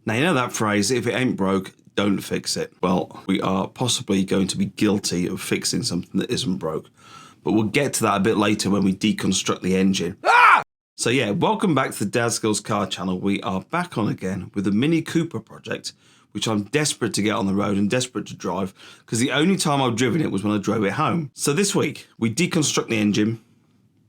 Now, you know that phrase, if it ain't broke, don't fix it. Well, we are possibly going to be guilty of fixing something that isn't broke. But we'll get to that a bit later when we deconstruct the engine. So yeah, welcome back to the Dadskillz car channel. We are back on again with the Mini Cooper project, which I'm desperate to get on the road and desperate to drive, because the only time I've driven it was when I drove it home. So this week, we deconstruct the engine,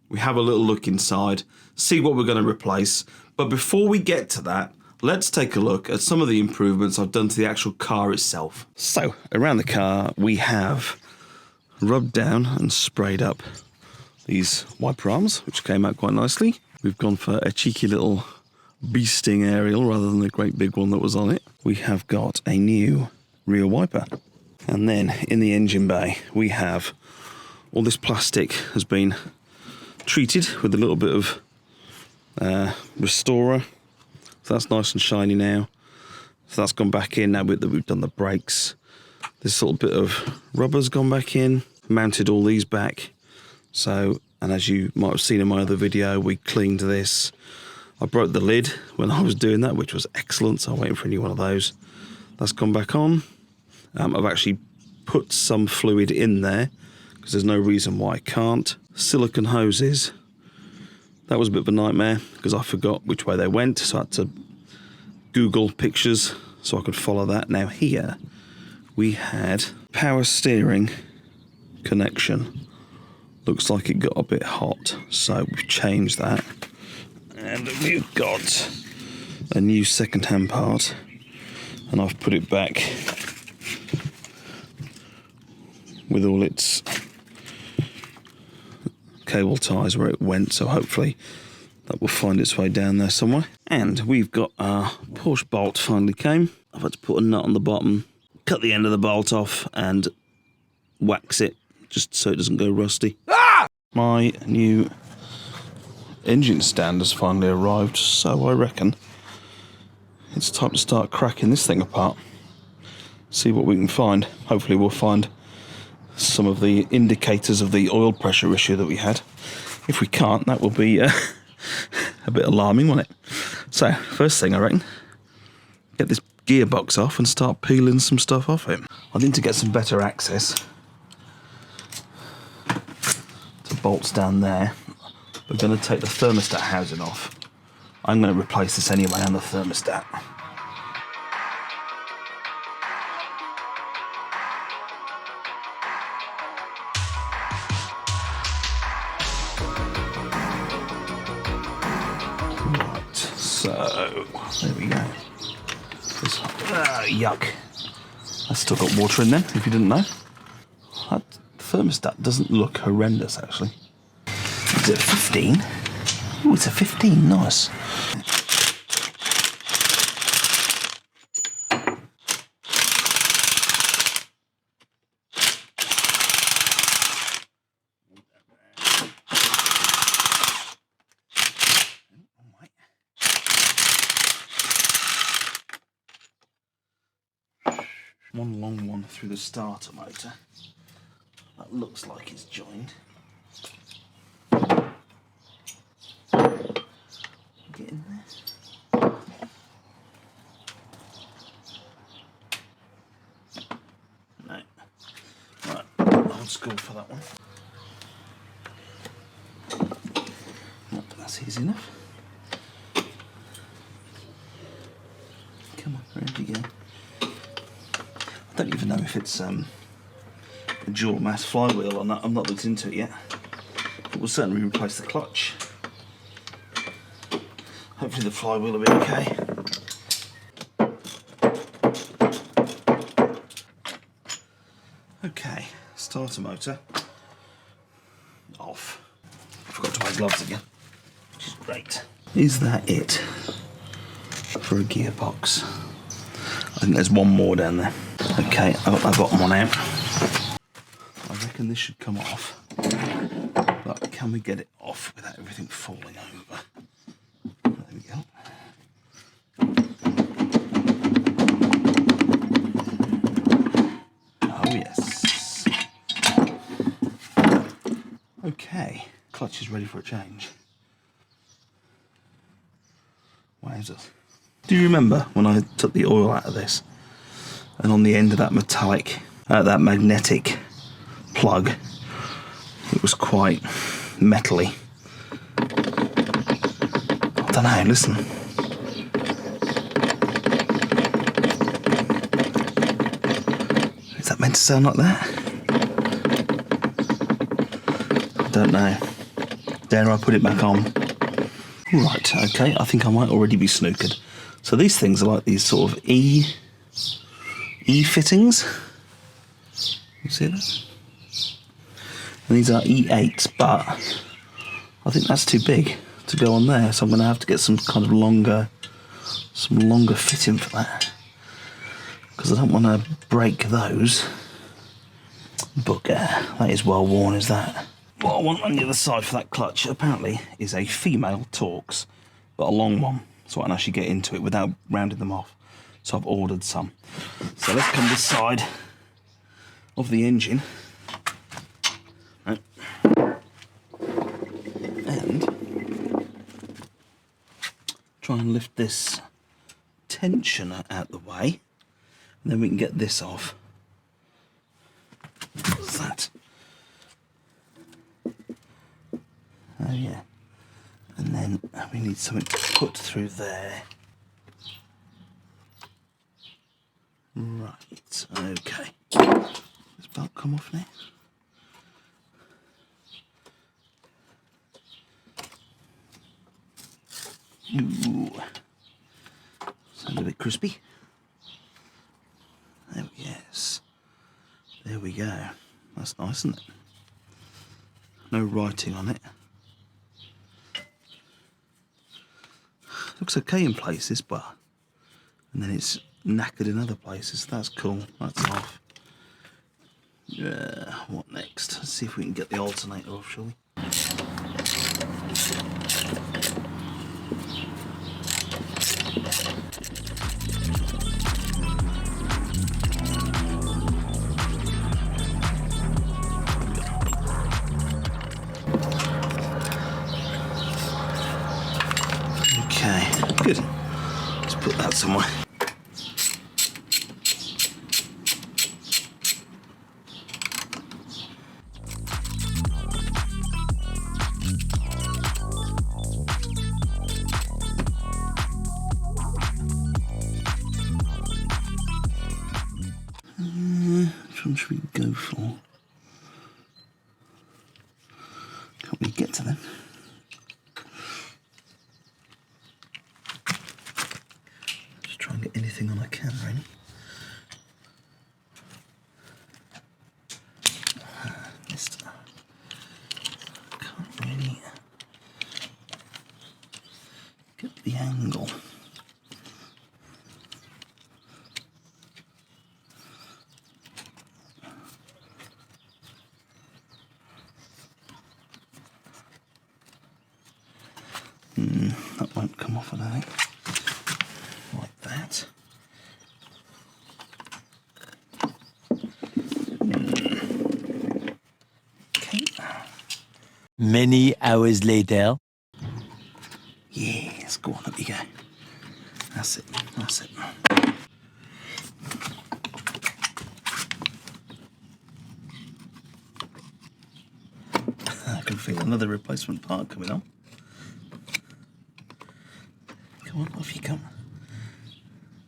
we have a little look inside, see what we're going to replace. But before we get to that, let's take a look at some of the improvements I've done to the actual car itself. So, around the car, we have rubbed down and sprayed up these wiper arms, which came out quite nicely. We've gone for a cheeky little beasting aerial rather than the great big one that was on it. We have got a new rear wiper. And then in the engine bay, we have all this plastic has been treated with a little bit of restorer. So that's nice and shiny now. So that's gone back in now that we've done the brakes. This little bit of rubber's gone back in, mounted all these back. So, and as you might have seen in my other video, we cleaned this. I broke the lid when I was doing that, which was excellent, so I'm waiting for a new one of those. That's gone back on. I've actually put some fluid in there, because there's no reason why I can't. Silicone hoses. That was a bit of a nightmare, because I forgot which way they went, so I had to Google pictures so I could follow that. Now here, we had power steering connection. Looks like it got a bit hot, so we've changed that. And we've got a new second-hand part, and I've put it back with all its cable ties where it went, so hopefully that will find its way down there somewhere. And we've got our Porsche bolt finally came. I've had to put a nut on the bottom, cut the end of the bolt off and wax it just so it doesn't go rusty. My new engine stand has finally arrived, so I reckon it's time to start cracking this thing apart. See what we can find. Hopefully we'll find some of the indicators of the oil pressure issue that we had. If we can't, that will be a bit alarming, won't it? So, first thing I reckon, get this gearbox off and start peeling some stuff off it. I need to get some better access to bolts down there. We're going to take the thermostat housing off. I'm going to replace this anyway on the thermostat. Right, so there we go. Yuck. That's still got water in there, if you didn't know. That thermostat doesn't look horrendous, actually. Is it 15? Oh, it's a 15, nice. One long one through the starter motor. That looks like it's joined. Get in there. No. Right, old school for that one. Nope, that's easy enough. Come on, ready to go. I don't even know if it's a dual mass flywheel or not. I've not looked into it yet. But we'll certainly replace the clutch. Hopefully the flywheel will be okay. Okay, starter motor off. I forgot to wear gloves again, which is great. Is that it for a gearbox? I think there's one more down there. Okay, I've got my bottom one out. I reckon this should come off. But can we get it off without everything falling over? There we go. Oh yes. Okay, clutch is ready for a change. Wowzers. Do you remember when I took the oil out of this, and on the end of that that magnetic plug, it was quite metally? I don't know, listen. Is that meant to sound like that? I don't know. Dare I put it back on? Right, okay, I think I might already be snookered. So these things are like these sort of E fittings. You see that? And these are E8s, but I think that's too big to go on there, so I'm going to have to get some kind of longer fitting for that, because I don't want to break those. Bugger, that is well worn, is that? What I want on the other side for that clutch, apparently, is a female Torx, but a long one, so I can actually get into it without rounding them off. So I've ordered some. So let's come this side of the engine. Right. And try and lift this tensioner out the way, and then we can get this off. What's that? Oh yeah. And then we need something to put through there. Right, okay. Does belt come off now? Ooh. Sounds a bit crispy. Yes. There we go. That's nice, isn't it? No writing on it. Looks okay in places, but... And then it's knackered in other places. That's cool. That's off. Yeah, what next? Let's see if we can get the alternator off, shall we? Okay, good. Let's put that somewhere. Which one should we go for? Can't we get to them? Just try and get anything on I can, really. Missed. Can't really get the angle. That won't come off, I don't think. Like that. Okay. Many hours later. Yes, go on, up you go. That's it, that's it. I can feel another replacement part coming on. Come on, off you come.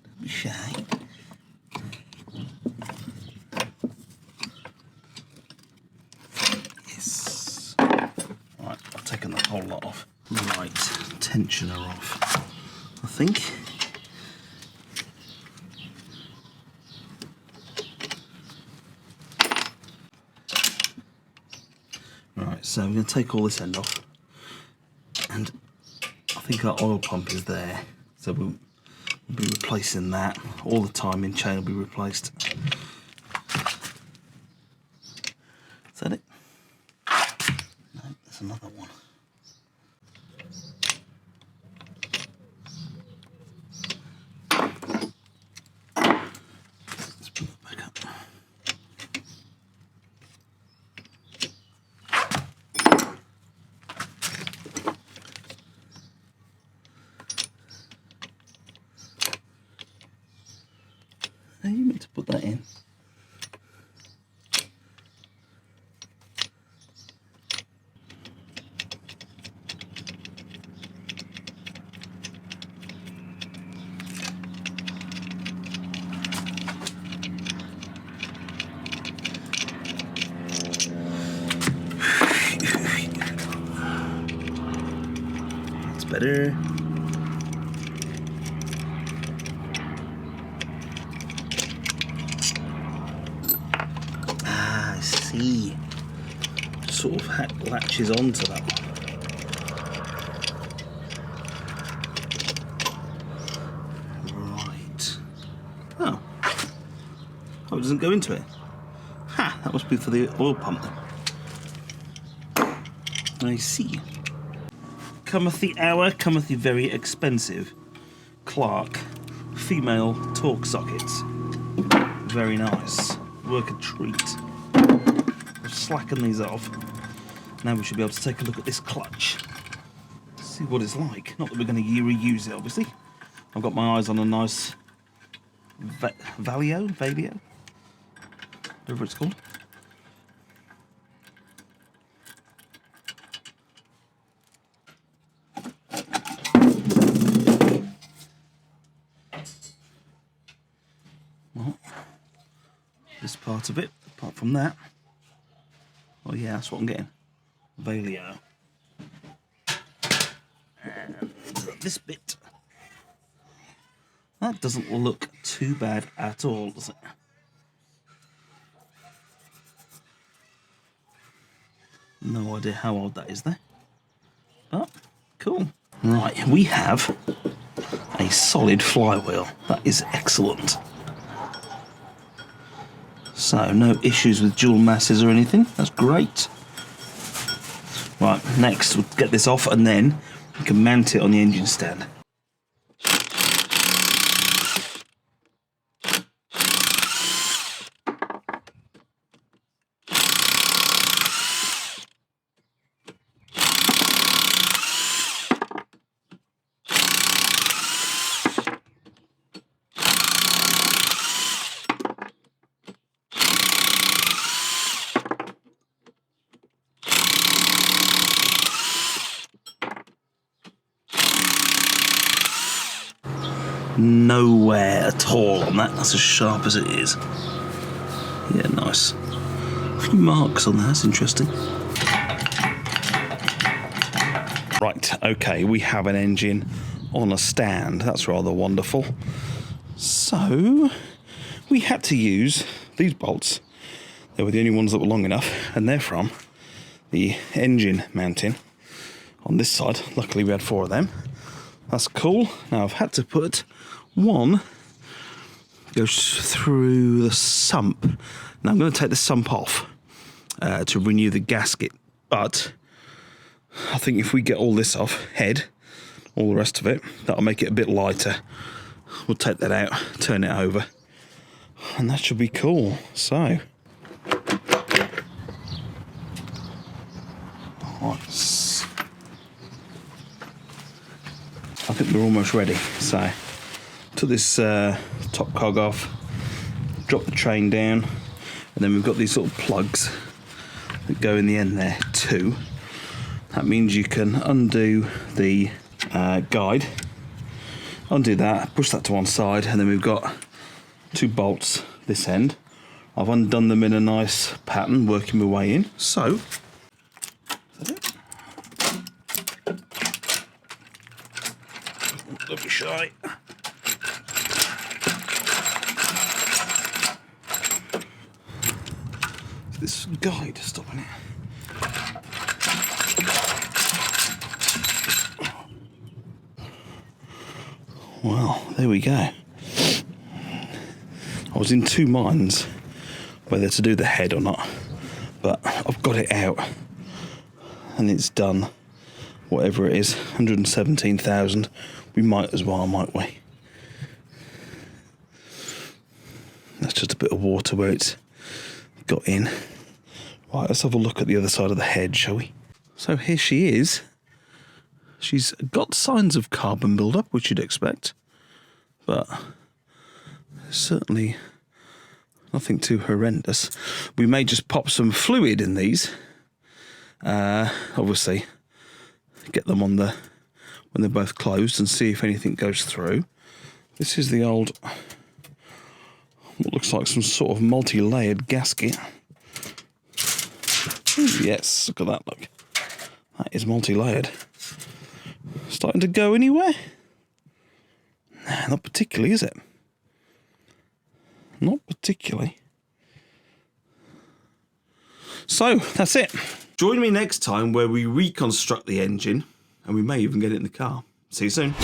Don't be shy. Yes. Right, I've taken the whole lot off. Right, tensioner off, I think. Right, so I'm going to take all this end off, and I think our oil pump is there, so we'll be replacing that. All the timing chain will be replaced. Is that it? No, there's another one. Let's put it back up. Are you meant to put that in? That's better. Ah, I see. Sort of latches onto that one. Right. Oh. Oh, it doesn't go into it. Ha! That must be for the oil pump then. I see. Cometh the hour, cometh the very expensive Clark female torque sockets. Very nice. Work a treat. We'll slacken these off. Now we should be able to take a look at this clutch. See what it's like. Not that we're going to reuse it, obviously. I've got my eyes on a nice Valio, whatever it's called. Well, this part of it, apart from that, oh yeah, that's what I'm getting. Valio. And this bit. That doesn't look too bad at all, does it? No idea how old that is there. But, cool. Right, we have a solid flywheel. That is excellent. So, no issues with dual masses or anything. That's great. Right, next we'll get this off and then we can mount it on the engine stand. Nowhere at all on that. That's as sharp as it is. Yeah, nice. A few marks on there. That's interesting. Right, okay, we have an engine on a stand. That's rather wonderful. So, we had to use these bolts. They were the only ones that were long enough, and they're from the engine mounting on this side. Luckily, we had 4 of them. That's cool. Now, I've had to put one goes through the sump. Now I'm going to take the sump off to renew the gasket, but I think if we get all this off, head, all the rest of it, that'll make it a bit lighter. We'll take that out, turn it over, and that should be cool. So, nice. I think we're almost ready. So, took this top cog off, drop the train down, and then we've got these sort of plugs that go in the end there too. That means you can undo the guide, undo that, push that to one side, and then we've got 2 bolts this end. I've undone them in a nice pattern, working my way in. So, is that it? Don't be shy. This guide is stopping it. Well, there we go. I was in 2 minds whether to do the head or not, but I've got it out and it's done. Whatever it is, 117,000. We might as well, might we? That's just a bit of water where it's got in. Right, let's have a look at the other side of the head, shall we? So here she is. She's got signs of carbon build-up, which you'd expect, but certainly Nothing too horrendous. We may just pop some fluid in these. Obviously, get them on the when they're both closed and see if anything goes through. This is the old, what looks like some sort of multi-layered gasket. Ooh, yes, look at that, look. That is multi-layered. Starting to go anywhere? Nah, not particularly, is it? Not particularly. So, that's it. Join me next time where we reconstruct the engine and we may even get it in the car. See you soon.